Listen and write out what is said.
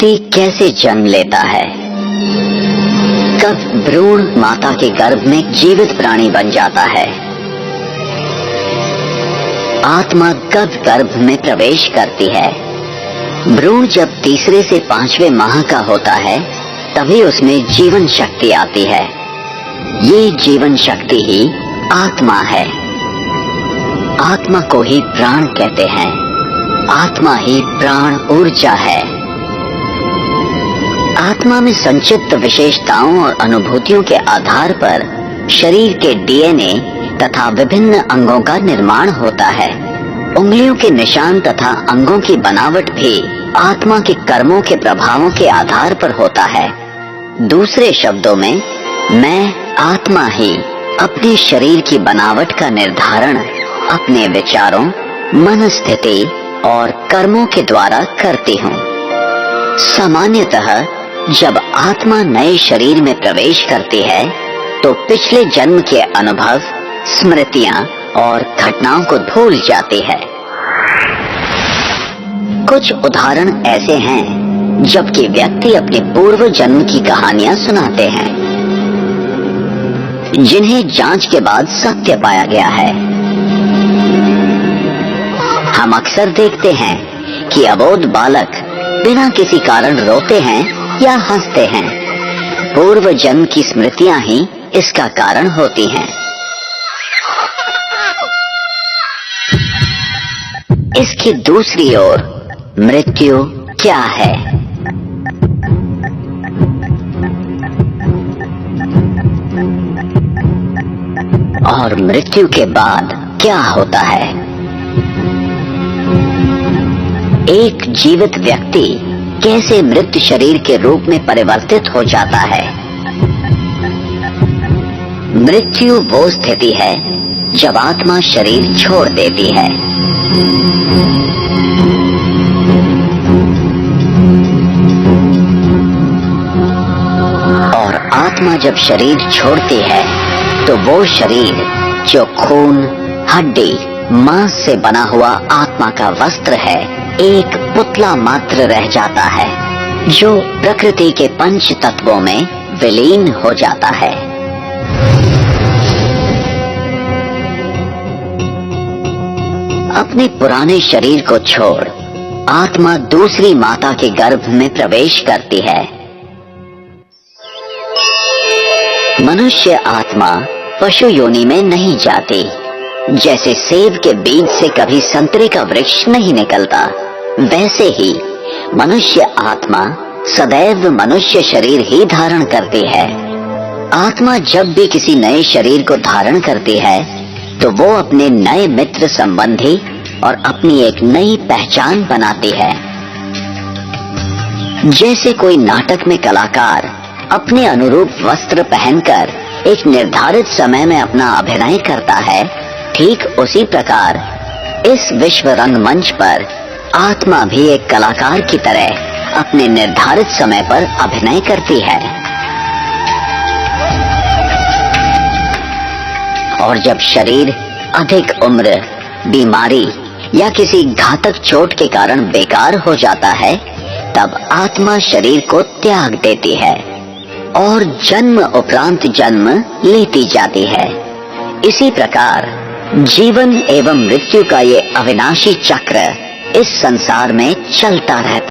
कैसे जन्म लेता है? कब भ्रूण माता के गर्भ में जीवित प्राणी बन जाता है? आत्मा कब गर्भ में प्रवेश करती है? भ्रूण जब तीसरे से 5वें माह का होता है तभी उसमें जीवन शक्ति आती है। ये जीवन शक्ति ही आत्मा है। आत्मा को ही प्राण कहते हैं। आत्मा ही प्राण ऊर्जा है। आत्मा में संचित विशेषताओं और अनुभूतियों के आधार पर शरीर के डीएनए तथा विभिन्न अंगों का निर्माण होता है। उंगलियों के निशान तथा अंगों की बनावट भी आत्मा के कर्मों के प्रभावों के आधार पर होता है। दूसरे शब्दों में, मैं आत्मा ही अपने शरीर की बनावट का निर्धारण अपने विचारों, मन स्थिति और कर्मों के द्वारा करती हूँ। सामान्यतः जब आत्मा नए शरीर में प्रवेश करती है तो पिछले जन्म के अनुभव, स्मृतियां और घटनाओं को भूल जाती है। कुछ उदाहरण ऐसे हैं जबकि व्यक्ति अपने पूर्व जन्म की कहानियां सुनाते हैं जिन्हें जांच के बाद सत्य पाया गया है। हम अक्सर देखते हैं कि अबोध बालक बिना किसी कारण रोते हैं या हंसते हैं। पूर्व जन्म की स्मृतियां ही इसका कारण होती हैं। इसकी दूसरी ओर मृत्यु क्या है? और मृत्यु के बाद क्या होता है? एक जीवित व्यक्ति कैसे मृत शरीर के रूप में परिवर्तित हो जाता है? मृत्यु वो स्थिति है जब आत्मा शरीर छोड़ देती है। और आत्मा जब शरीर छोड़ती है तो वो शरीर जो खून, हड्डी, मांस से बना हुआ आत्मा का वस्त्र है, एक पुतला मात्र रह जाता है जो प्रकृति के पंच तत्वों में विलीन हो जाता है। अपने पुराने शरीर को छोड़ आत्मा दूसरी माता के गर्भ में प्रवेश करती है। मनुष्य आत्मा पशु योनि में नहीं जाती। जैसे सेब के बीज से कभी संतरे का वृक्ष नहीं निकलता, वैसे ही मनुष्य आत्मा सदैव मनुष्य शरीर ही धारण करती है। आत्मा जब भी किसी नए शरीर को धारण करती है तो वो अपने नए मित्र, संबंधी और अपनी एक नई पहचान बनाती है। जैसे कोई नाटक में कलाकार अपने अनुरूप वस्त्र पहनकर एक निर्धारित समय में अपना अभिनय करता है, ठीक उसी प्रकार इस विश्व रंगमंच पर आत्मा भी एक कलाकार की तरह अपने निर्धारित समय पर अभिनय करती है। और जब शरीर अधिक उम्र, बीमारी या किसी घातक चोट के कारण बेकार हो जाता है, तब आत्मा शरीर को त्याग देती है और जन्म उपरांत जन्म लेती जाती है। इसी प्रकार जीवन एवं मृत्यु का ये अविनाशी चक्र इस संसार में चलता रहता है।